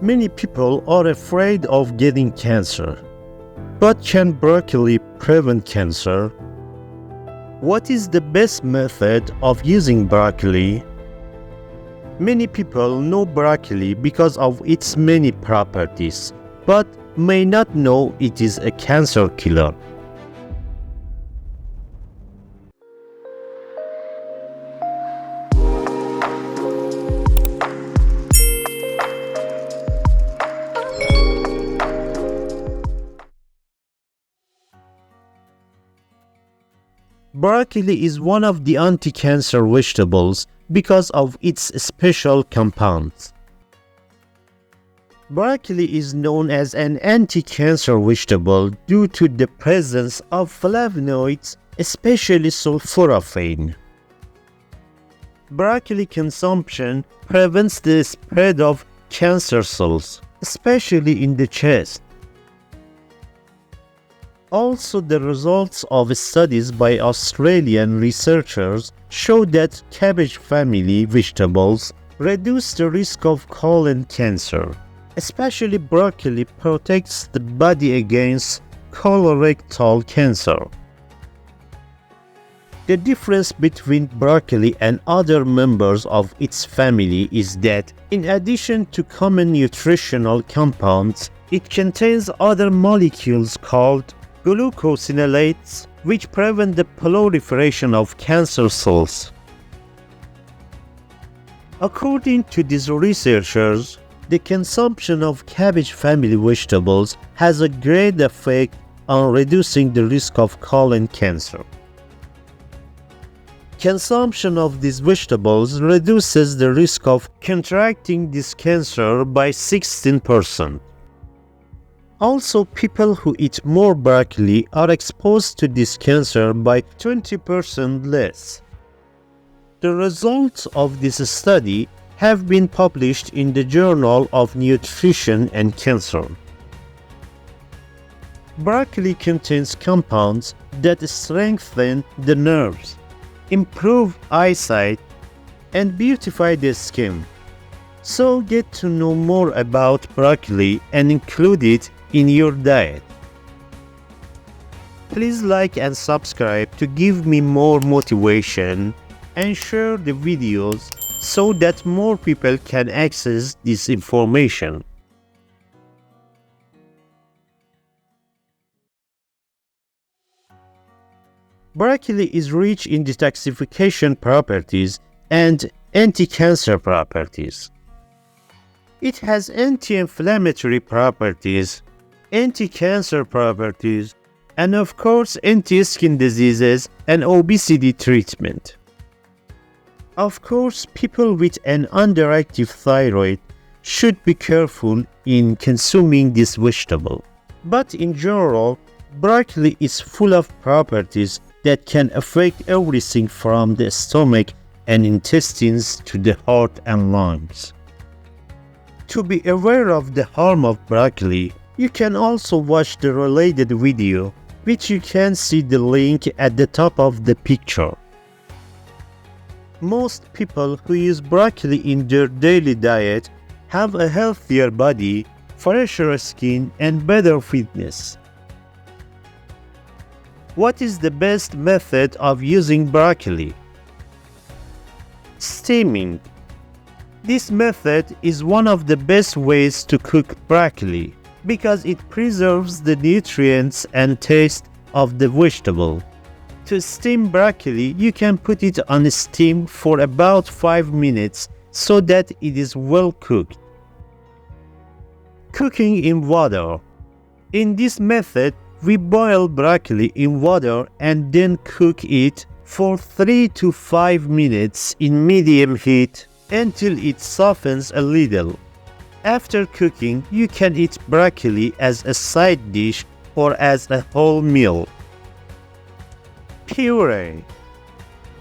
Many people are afraid of getting cancer. But can broccoli prevent cancer? What is the best method of using broccoli? Many people know broccoli because of its many properties, but may not know it is a cancer killer. Broccoli is one of the anti-cancer vegetables because of its special compounds. Broccoli is known as an anti-cancer vegetable due to the presence of flavonoids, especially sulforaphane. Broccoli consumption prevents the spread of cancer cells, especially in the chest. Also, the results of studies by Australian researchers show that cabbage family vegetables reduce the risk of colon cancer. Especially broccoli protects the body against colorectal cancer. The difference between broccoli and other members of its family is that, in addition to common nutritional compounds, it contains other molecules called glucosinolates, which prevent the proliferation of cancer cells. According to these researchers, the consumption of cabbage family vegetables has a great effect on reducing the risk of colon cancer. Consumption of these vegetables reduces the risk of contracting this cancer by 16%. Also, people who eat more broccoli are exposed to this cancer by 20% less. The results of this study have been published in the Journal of Nutrition and Cancer. Broccoli contains compounds that strengthen the nerves, improve eyesight, and beautify the skin. So get to know more about broccoli and include it in your diet. Please like and subscribe to give me more motivation, and share the videos so that more people can access this information. Broccoli is rich in detoxification properties and anti-cancer properties. It has anti-inflammatory properties, anti-cancer properties, and of course anti-skin diseases and obesity treatment. Of course, people with an underactive thyroid should be careful in consuming this vegetable. But in general, broccoli is full of properties that can affect everything from the stomach and intestines to the heart and lungs. To be aware of the harm of broccoli, you can also watch the related video, which you can see the link at the top of the picture. Most people who use broccoli in their daily diet have a healthier body, fresher skin, and better fitness. What is the best method of using broccoli? Steaming. This method is one of the best ways to cook broccoli because it preserves the nutrients and taste of the vegetable. To steam broccoli, you can put it on steam for about 5 minutes so that it is well cooked. Cooking in water. In this method, we boil broccoli in water and then cook it for 3 to 5 minutes in medium heat until it softens a little. After cooking, you can eat broccoli as a side dish or as a whole meal. Puree.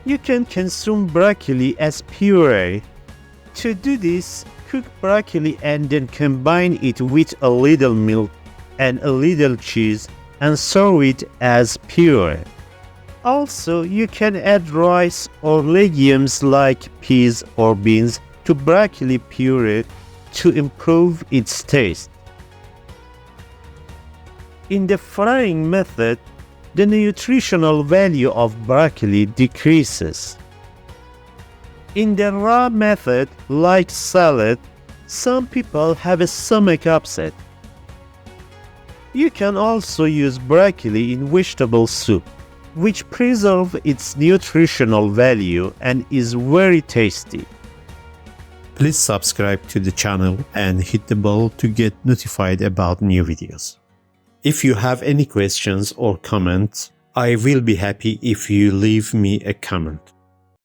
You can consume broccoli as puree. To do this, cook broccoli and then combine it with a little milk and a little cheese and serve it as puree. Also, you can add rice or legumes like peas or beans to broccoli puree to improve its taste. In the frying method, the nutritional value of broccoli decreases. In the raw method, like salad, some people have a stomach upset. You can also use broccoli in vegetable soup, which preserves its nutritional value and is very tasty. Please subscribe to the channel and hit the bell to get notified about new videos. If you have any questions or comments, I will be happy if you leave me a comment.